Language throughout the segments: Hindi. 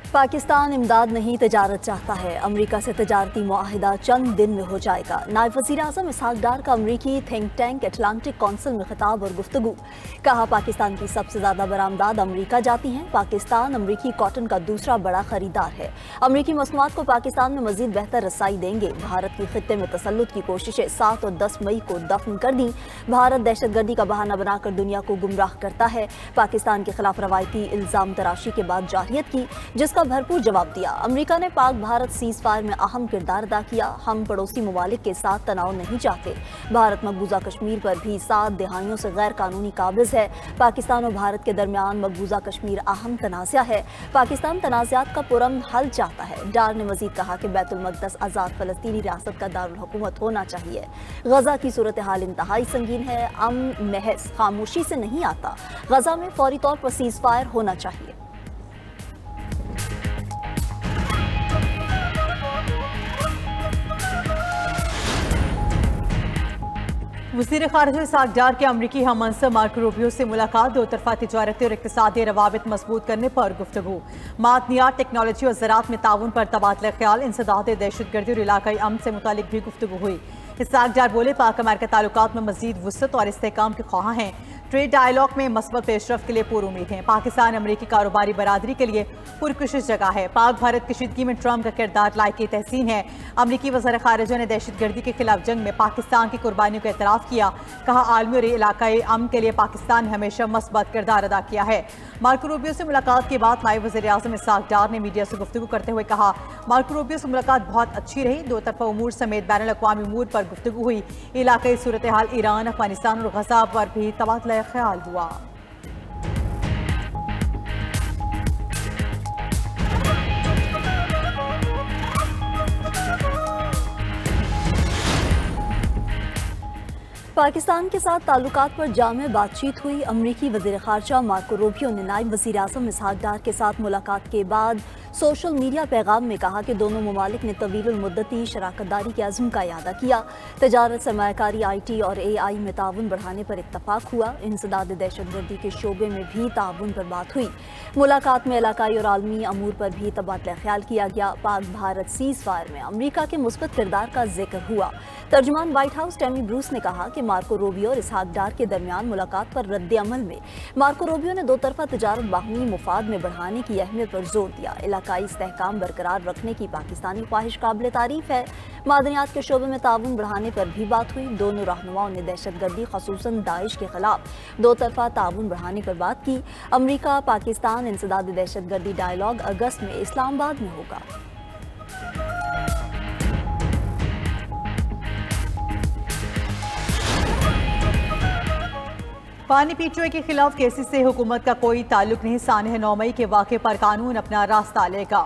पाकिस्तान इमदाद नहीं तजारत चाहता है। अमरीका से तजारती मुआहिदा चंद दिन में हो जाएगा। नायब वज़ीर आज़म इसहाक डार का अमरीकी थिंक टैंक अटलांटिक कौंसिल में खिताब और गुफ्तगू। कहा, पाकिस्तान की सबसे ज़्यादा बरामदात अमरीका जाती हैं। पाकिस्तान अमरीकी कॉटन का दूसरा बड़ा खरीदार है। अमरीकी मसनूआत को पाकिस्तान में मजीद बेहतर रसाई देंगे। भारत की खित्ते में तसल्लुत की कोशिशें 7 और 10 मई को दफन कर दी। भारत दहशतगर्दी का बहाना बनाकर दुनिया को गुमराह करता है। पाकिस्तान के खिलाफ रवायती इल्ज़ाम तराशी के बाद जाहियत की, जिसका भरपूर जवाब दिया। अमेरिका ने पाक भारत सीज फायर में अहम किरदार अदा किया। हम पड़ोसी ममालिक के साथ तनाव नहीं चाहते। भारत मकबूजा कश्मीर पर भी 7 दिहाइयों से गैर कानूनी काबिज है। पाकिस्तान और भारत के दरमियान मकबूजा कश्मीर अहम तनाज़ा है। पाकिस्तान तनाज़ात का पुरअमन हल चाहता है। डार ने मजीद कहा कि बैतुल मक़दस आज़ाद फ़लस्तीनी रियासत का दारुल हुकूमत होना चाहिए। गजा की सूरत हाल इंतहाई संगीन है। अमन महज खामोशी से नहीं आता। गजा में फौरी तौर पर सीज फायर होना चाहिए। वज़ीर ख़ारिजा इसहाक डार के अमरीकी हममंसब मार्को रूबियो से मुलाकात। दो तरफ़ा तिजारती और इक़्तिसादी रवाबित मजबूत करने पर गुफ्तगू। मादनियात, टेक्नोलॉजी और ज़राअत में ताउन पर तबादला ख्याल। इंसदाद दहशतगर्दी और इलाकाई अमन से मुतालिक भी गुफ्तगू हुई। इसहाक डार बोले, पाक अमेरिका ताल्लुकात में मज़ीद वुसअत और इस्तेहकाम के ख्वाह हैं। ट्रेड डायलॉग में मस्बत पेशरफ्त के लिए पुरुमीद हैं। पाकिस्तान अमरीकी कारोबारी बरादरी के लिए पुरकशिश जगह है। पाक भारत कशीदगी में ट्रंप का किरदार लायक तहसीन है। अमरीकी वज़ीर ख़ारिजा ने दहशतगर्दी के खिलाफ जंग में पाकिस्तान की कुर्बानियों का एतराफ़ किया। कहा, आलमी और इलाकाई अमन के लिए पाकिस्तान ने हमेशा मस्बत किरदार अदा किया है। मार्को रूबियो से मुलाकात के बाद नायब वज़ीर आज़म इसहाक डार ने मीडिया से गुफ्तगू करते हुए कहा, मार्को रूबियो से मुलाकात बहुत अच्छी रही। दो तरफ़ा उमूर समेत बैनुल अक़वामी उमूर पर गुफ्तगू हुई। इलाकाई सूरत हाल, ईरान, अफगानिस्तान और गजा पर भी तबादला ख्याल हुआ। पाकिस्तान के साथ ताल्लुकात पर जामे बातचीत हुई। अमरीकी वज़ीर ख़ारिजा मार्को रूबियो ने नायब वज़ीर आज़म इसहाक डार के साथ मुलाकात के बाद सोशल मीडिया पैगाम में कहा कि दोनों ममालिक ने तवील मुद्दती शराकतदारी के अज़्म का इयादा किया। तजारत, सरमायाकारी, IT और AI में ताउन बढ़ाने पर इत्तफाक हुआ। इंसदाद दहशतगर्दी के शोबे में भी ताउन पर बात हुई। मुलाकात में इलाकाई और आलमी अमूर पर भी तबादला ख्याल किया गया। पाक भारत सीज फायर में अमरीका के मुस्बत किरदार का जिक्र हुआ। तर्जुमान व्हाइट हाउस टैमी ब्रूस ने कहा कि मार्को रूबियो और इसहाक डार के दरमियान मुलाकात पर रद्द अमल में मार्को रूबियो ने दो तरफा तजारत बाहमी मुफाद में बढ़ाने की अहमियत पर जोर दिया। इलाकाई इस्तेहकाम बरकरार रखने की पाकिस्तानी ख्वाहिश काबिल तारीफ है। मादनियात के शोबे में ताउन बढ़ाने पर भी बात हुई। दोनों रहनुमाओं ने दहशतगर्दी, खसूसन दाइश के खिलाफ दो तरफा ताउन बढ़ाने पर बात की। अमरीका पाकिस्तान इंसदाद दहशतगर्दी डायलॉग अगस्त में इस्लामाबाद में होगा। पानी पी चुए के खिलाफ केसेस से हुकूमत का कोई ताल्लुक नहीं। सानह 9 मई के वाक़े पर कानून अपना रास्ता लेगा।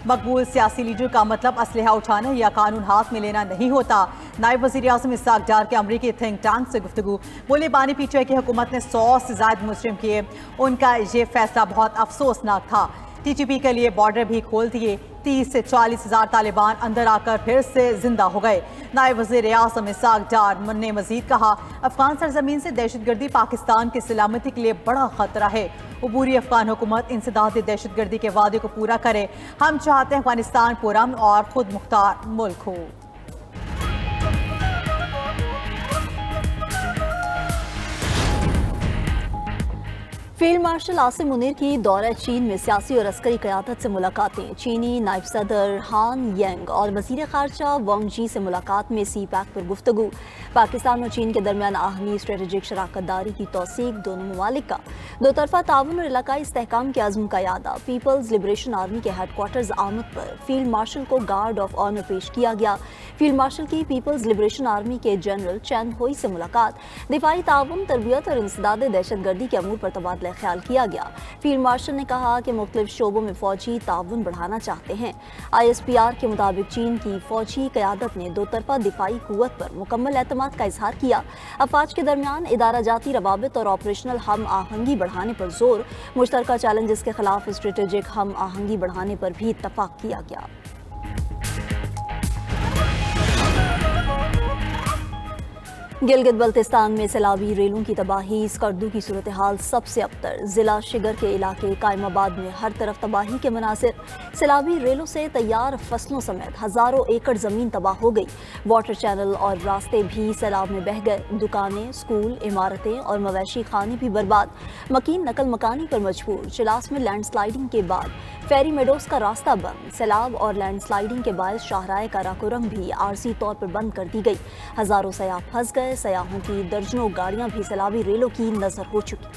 मकबूल सियासी लीडर का मतलब असलहा उठाना या कानून हाथ में लेना नहीं होता। नायब वज़ीर आज़म इसहाक डार के अमरीकी थिंक टैंक से गुफ्तगू। बोले, पानी पी चुए की हुकूमत ने 100 से ज़्यादा मुजरिम किए। उनका ये फैसला बहुत अफसोसनाक था। TTP के लिए बॉर्डर भी खोल दिए। 30 से 40 हज़ार तालिबान अंदर आकर फिर से जिंदा हो गए। नायब वज़ीर आज़म इसहाक डार ने मजीद कहा, अफगान सरजमीन से दहशतगर्दी पाकिस्तान की सलामती के लिए बड़ा खतरा है। अबूरी अफगान हुकूमत इंसदाद दहशतगर्दी के वादे को पूरा करे। हम चाहते हैं अफगानिस्तान पुरअमन और खुद मुख्तार मुल्क हो। फील्ड मार्शल आसिम मुनीर की दौरा चीन में सियासी और अस्करी क़यादत से मुलाकातें। चीनी नायब सदर हान यंग और वज़ीर ख़ारिजा वांग जी से मुलाकात में CPAC पर गुफ्तगू। पाकिस्तान और चीन के दरमियान आहमी स्ट्रेटेजिक शराकतदारी की तौसीक। दोनों ममालिक का दो तरफा ताउन और इलाकाई इस्तेहकाम के अज़्म का यादा। पीपल्स लिबरेशन आर्मी के हेडक्वार्टर्स आमद पर फील्ड मार्शल को गार्ड ऑफ ऑनर पेश किया गया। फील्ड मार्शल की पीपल्स लिबरेशन आर्मी के जनरल चैन होई से मुलाकात। दिफाई ताउन, तरबियत और इंसदाद दहशतगर्दी के अमूर पर तबादला ख्याल किया गया। फील्ड मार्शल ने कहा कि मुख्तलिफ शोबों में फौजी ताउन बढ़ाना चाहते हैं। ISPR के मुताबिक चीन की फौजी क़यादत ने दो तरफा दिफाई कुव्वत पर मुकम्मल एतमाद का इजहार किया। अफवाज के दरमियान इदारा जाती रवाबित और ऑपरेशनल हम आहंगी बढ़ाने पर जोर। मुश्तरका चैलेंजेस के खिलाफ स्ट्रेटेजिक हम आहंगी बढ़ाने पर भी इत्तफाक किया गया। गिलगित बल्तिस्तान में सैलाबी रेलों की तबाही, स्कर्दू की सूरत हाल सबसे अबतर। जिला शिगर के इलाके कायमाबाद में हर तरफ तबाही के मनासिर। सैलाबी रेलों से तैयार फसलों समेत हजारों एकड़ जमीन तबाह हो गई। वाटर चैनल और रास्ते भी सैलाब में बह गए। दुकानें, स्कूल, इमारतें और मवेशी खाने भी बर्बाद। मकीन नकल मकानी पर मजबूर। चिलास में लैंडस्लाइडिंग के बाद फेरी मेडोज का रास्ता बंद। सैलाब और लैंडस्लाइडिंग के बायस शाहराह काराकोरम भी आरजी तौर पर बंद कर दी गई। हजारों सयाह फंस गए। सयाहों की दर्जनों गाड़ियां भी सैलाबी रेलों की नजर हो चुकी।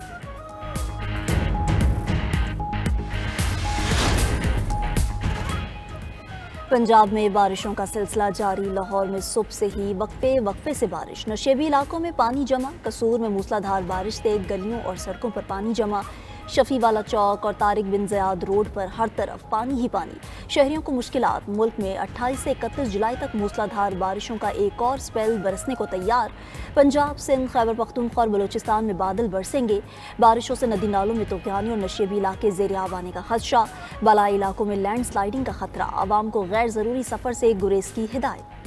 पंजाब में बारिशों का सिलसिला जारी। लाहौर में सुबह से ही वक्फे से बारिश। नशेबी इलाकों में पानी जमा। कसूर में मूसलाधार बारिश से गलियों और सड़कों पर पानी जमा। शफीवाला चौक और तारिक बिन ज़ियाद रोड पर हर तरफ पानी ही पानी। शहरियों को मुश्किलात। मुल्क में 28 से 31 जुलाई तक मूसलाधार बारिशों का एक और स्पेल बरसने को तैयार। पंजाब, सिंध, खैबर पख्तूनख्वा और बलूचिस्तान में बादल बरसेंगे। बारिशों से नदी नालों में तूफ़ानी और नशेबी इलाके ज़ेर आब आने का खदशा। बालाई इलाकों में लैंडस्लाइडिंग का खतरा। आवाम को गैर ज़रूरी सफ़र से गुरेज की हिदायत।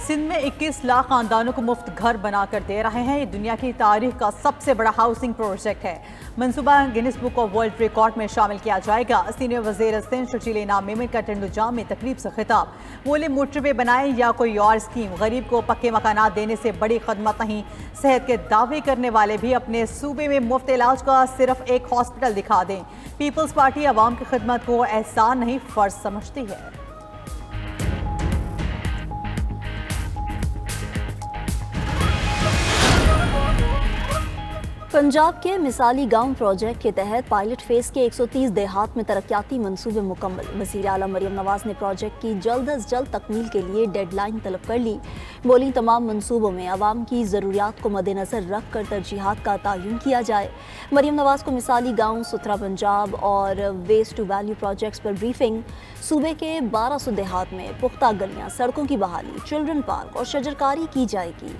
सिंध में 21 लाख खानदानों को मुफ्त घर बनाकर दे रहे हैं। ये दुनिया की तारीख का सबसे बड़ा हाउसिंग प्रोजेक्ट है। मंसूबा Guinness book of world record में शामिल किया जाएगा। सीनियर वज़ीर सिंध शर्जील इनाम मेमन का टेंडुजाम में तकरीब से खिताब। बोले, मोटरवे बनाए या कोई और स्कीम, गरीब को पक्के मकानात देने से बड़ी खदमत नहीं। सेहत के दावे करने वाले भी अपने सूबे में मुफ्त इलाज का सिर्फ एक हॉस्पिटल दिखा दें। पीपल्स पार्टी आवाम की खिदमत को एहसान नहीं फर्ज समझती है। पंजाब के मिसाली गांव प्रोजेक्ट के तहत पायलट फेज के 130 देहात में तरक्याती मंसूबे मुकम्मल। वज़ीर आला मरियम नवाज ने प्रोजेक्ट की जल्द अज जल्द तकमील के लिए डेडलाइन तलब कर ली। बोली, तमाम मंसूबों में आवाम की ज़रूरियात को मद्देनज़र रख कर तरजीहात का तयन किया जाए। मरियम नवाज को मिसाली गाँव, सुथरा पंजाब और वेस्ट टू वैल्यू प्रोजेक्ट्स पर ब्रीफिंग। सूबे के 1200 देहात में पुख्ता गलियाँ, सड़कों की बहाली, चिल्ड्रन पार्क और शजरकारी की जाएगी।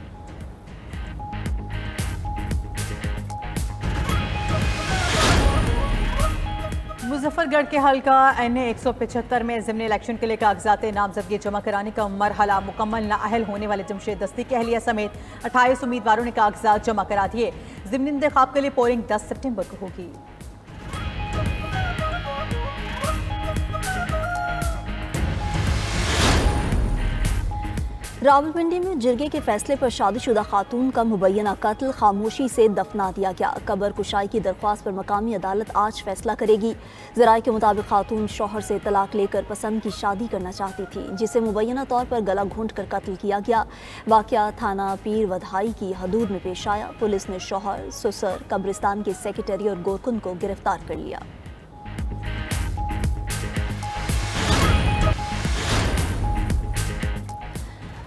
मुजफ्फरगढ़ के हल्का NA 175 में ज़िमनी इलेक्शन के लिए कागजात नामजदगी जमा कराने का मरहला मुकम्मल। नाअहल होने वाले जमशेद दस्ती की अहलिया समेत 28 उम्मीदवारों ने कागजात जमा करा दिए। ज़िमनी इंतखाब के लिए पोलिंग 10 सितंबर को होगी। रावलपिंडी में जिरगे के फैसले पर शादीशुदा खातून का मुबैना कत्ल खामोशी से दफना दिया गया। कबर कुशाई की दरख्वास्त पर मकामी अदालत आज फैसला करेगी। ज़राए के मुताबिक खातून शौहर से तलाक लेकर पसंद की शादी करना चाहती थी, जिसे मुबैना तौर पर गला घूंट कर कत्ल किया गया। वाक़या थाना पीर वधाई की हदूद में पेश आया। पुलिस ने शौहर, ससुर, कब्रिस्तान के सेक्रेटरी और गोरकुन को गिरफ्तार कर लिया।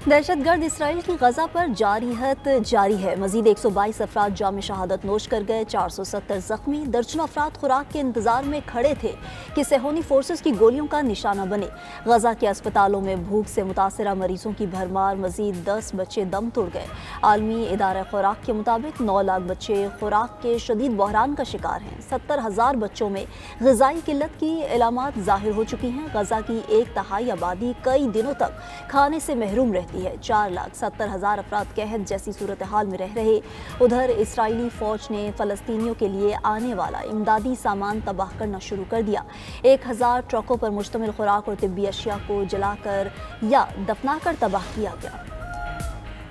दहशतगर्द इसराइल की गजा पर जारियत जारी है। मजीद 122 अफराद जाम शहादत नोश कर गए। 470 जख्मी। दर्जनों अफराद खुराक के इंतजार में खड़े थे कि सेहोनी फोर्सेस की गोलियों का निशाना बने। गजा के अस्पतालों में भूख से मुतासरा मरीजों की भरमार। मजीद 10 बच्चे दम तोड़ गए। आलमी इदारा खुराक के मुताबिक 9 लाख बच्चे खुराक के शदीद बहरान का शिकार हैं। 70,000 बच्चों में ग़िज़ाई किल्लत की इलामात ज़ाहिर हो चुकी हैं। गजा की 1/3 आबादी कई दिनों तक खाने से महरूम रहती है। 4,70,000 अफराद कहत जैसी सूरत हाल में रह रहे। उधर इसराइली फौज ने फ़लस्तीनियों के लिए आने वाला इमदादी सामान तबाह करना शुरू कर दिया। 1000 ट्रकों पर मुश्तमिल खुराक और तिब्बी अशिया को जलाकर या दफनाकर तबाह किया गया।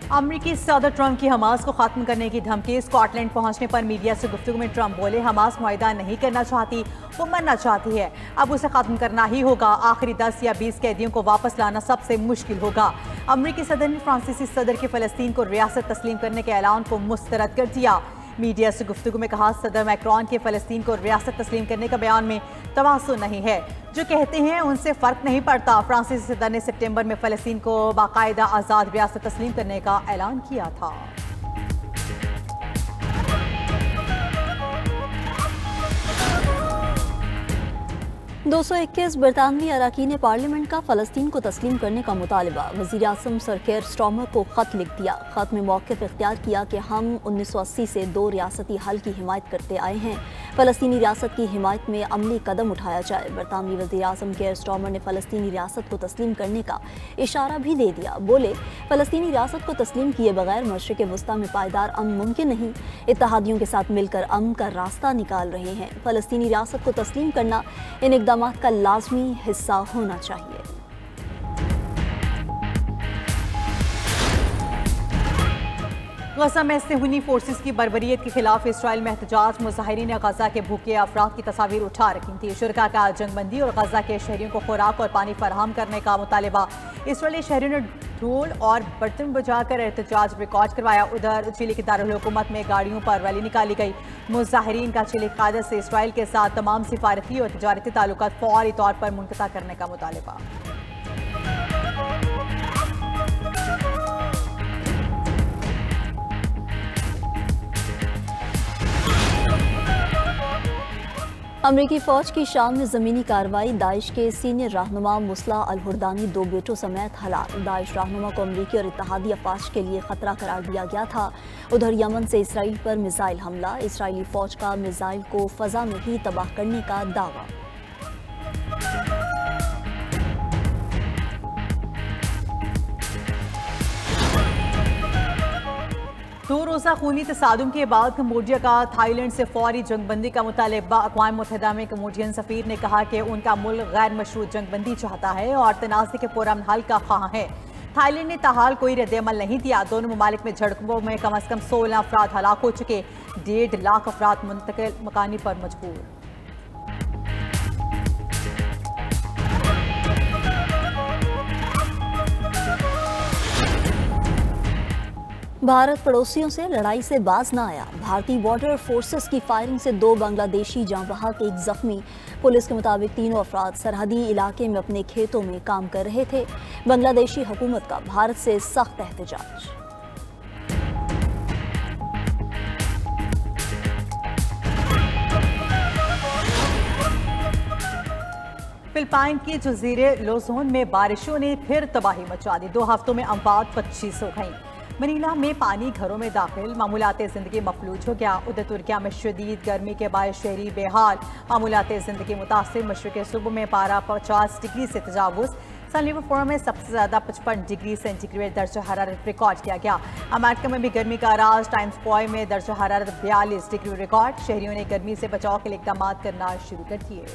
अमरीकी सदर ट्रंप की हमास को खत्म करने की धमकी। स्कॉटलैंड पहुंचने पर मीडिया से गुफ्तगू में ट्रंप बोले, हमास मुआहिदा नहीं करना चाहती, वो मरना चाहती है। अब उसे खत्म करना ही होगा। आखिरी 10 या 20 कैदियों को वापस लाना सबसे मुश्किल होगा। अमरीकी सदर ने फ्रांसीसी सदर के फ़लस्तीन को रियासत तस्लीम करने के ऐलान को मुस्तरद कर दिया। मीडिया से गुफ्तगू में कहा, सदर मैक्रोन के फ़लस्तीन को रियासत तस्लीम करने का बयान में तवासुन नहीं है। जो कहते हैं उनसे फ़र्क नहीं पड़ता। फ्रांसीसी सदर ने सितंबर में फ़लस्तीन को बाकायदा आज़ाद रियासत तस्लीम करने का ऐलान किया था। 221 बरतानवी अरकान पार्लियामेंट का फ़लस्तीन को तस्लीम करने का मुतालबा। वज़ीर आज़म सर केयर स्टार्मर को ख़त लिख दिया। ख़त में मौक़िफ़ इख्तियार किया कि हम 1980 से 2 रियासती हल की हिमायत करते आए हैं। फ़लस्तीनी रियासत की हिमायत में अमली कदम उठाया जाए। बरतानवी वज़ीर आज़म केयर स्टार्मर ने फ़लस्तीनी रियासत को तस्लीम करने का इशारा भी दे दिया। बोले, फ़लस्तीनी रियासत को तस्लीम किए बगैर मशरिक़ वस्ता में पायदार अमन मुमकिन नहीं। इत्तेहादियों के साथ मिलकर अमन का रास्ता निकाल रहे हैं। फ़लस्तीनी रियासत को तस्लीम करना इन इक़दामात का लाज़मी हिस्सा होना चाहिए। गज़ा में सेहूनी फोर्सेस की बर्बरियत के खिलाफ इसराइल में एहतजाज। मुज़ाहिरीन ने गज़ा के भूखे अफराद की तस्वीर उठा रखी थी। शुरका का जंगबंदी और गज़ा के शहरियों को खुराक और पानी फराहम करने का मुतालिबा। इसराइली शहरियों ने ढोल और बर्तन बजाकर एहतजाज रिकॉर्ड करवाया। उधर चिली की दारुल हुकूमत में गाड़ियों पर रैली निकाली गई। मुज़ाहिरीन का चिली क़यादत से इसराइल के साथ तमाम सिफारती और तजारती ताल्लुकात फौरी तौर पर मुनक़ता करने का मुतालिबा। अमरीकी फ़ौज की शाम में ज़मीनी कार्रवाई। दाइश के सीनियर रहनुमा मुसला अल हुरदानी 2 बेटों समेत हलाक। दाइश रहनुमा को अमरीकी और इत्तेहादी अफवाज के लिए खतरा करार दिया गया था। उधर यमन से इसराइल पर मिसाइल हमला। इसराइली फ़ौज का मिसाइल को फ़ज़ा में ही तबाह करने का दावा। दो रोज़ा खूनी तसादुम के बाद कम्बोडिया का थाईलैंड से फौरी जंगबंदी का मुतालिबा। अक़वाम मुत्तहिदा में कम्बोडियन सफ़ीर ने कहा कि उनका मुल्क गैर मशरूत जंगबंदी चाहता है और तनाज़े के पुरअमन हल का ख्वाह है। थाईलैंड ने ताहाल कोई रद्द-ए-अमल नहीं दिया। दोनों ममालिक में झड़पों में कम अज़ कम 16 अफराद हलाक हो चुके। 1.5 लाख अफराद मुंतकिल मकानी पर मजबूर। भारत पड़ोसियों से लड़ाई से बाज न आया। भारतीय बॉर्डर फोर्सेस की फायरिंग से 2 बांग्लादेशी जाँ बहक, 1 जख्मी। पुलिस के मुताबिक तीनों अफराद सरहदी इलाके में अपने खेतों में काम कर रहे थे। बांग्लादेशी हुकूमत का भारत से सख्त एहतजाज। फिलिपाइन के जजीरे लोजोन में बारिशों ने फिर तबाही मचा दी। 2 हफ्तों में अमवात 25 हो गई। मनीला में पानी घरों में दाखिल, मामूलात ज़िंदगी मफलूज हो गया। उधर तुर्किया में शदीद गर्मी के बायस शहरी बेहाल, मामूलात ज़िंदगी मुतासिर। मशरिक़ सूबे में पारा 50 डिग्री से तजावुज़। सनलीवर फोरम में सबसे ज़्यादा 55 डिग्री सेंटीग्रेड दर्जा हरारत रिकॉर्ड किया गया। अमेरिका में भी गर्मी का राज। टाइम्स स्क्वायर में दर्जा हरारत 42 डिग्री रिकॉर्ड। शहरियों ने गर्मी से बचाव के लिए इक़दाम करना शुरू कर दिए।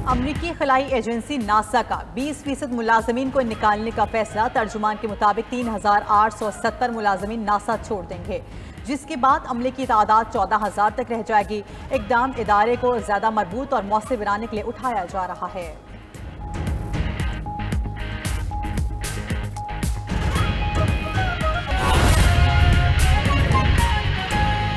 अमरीकी खलाई एजेंसी नासा का 20% मुलाजमीन को निकालने का फैसला। तर्जुमान के मुताबिक 3870 मुलाजमीन नासा छोड़ देंगे, जिसके बाद अमले की तादाद 14,000 तक रह जाएगी। इक़दाम इदारे को ज़्यादा मजबूत और मौसर बनाने के लिए उठाया जा रहा है।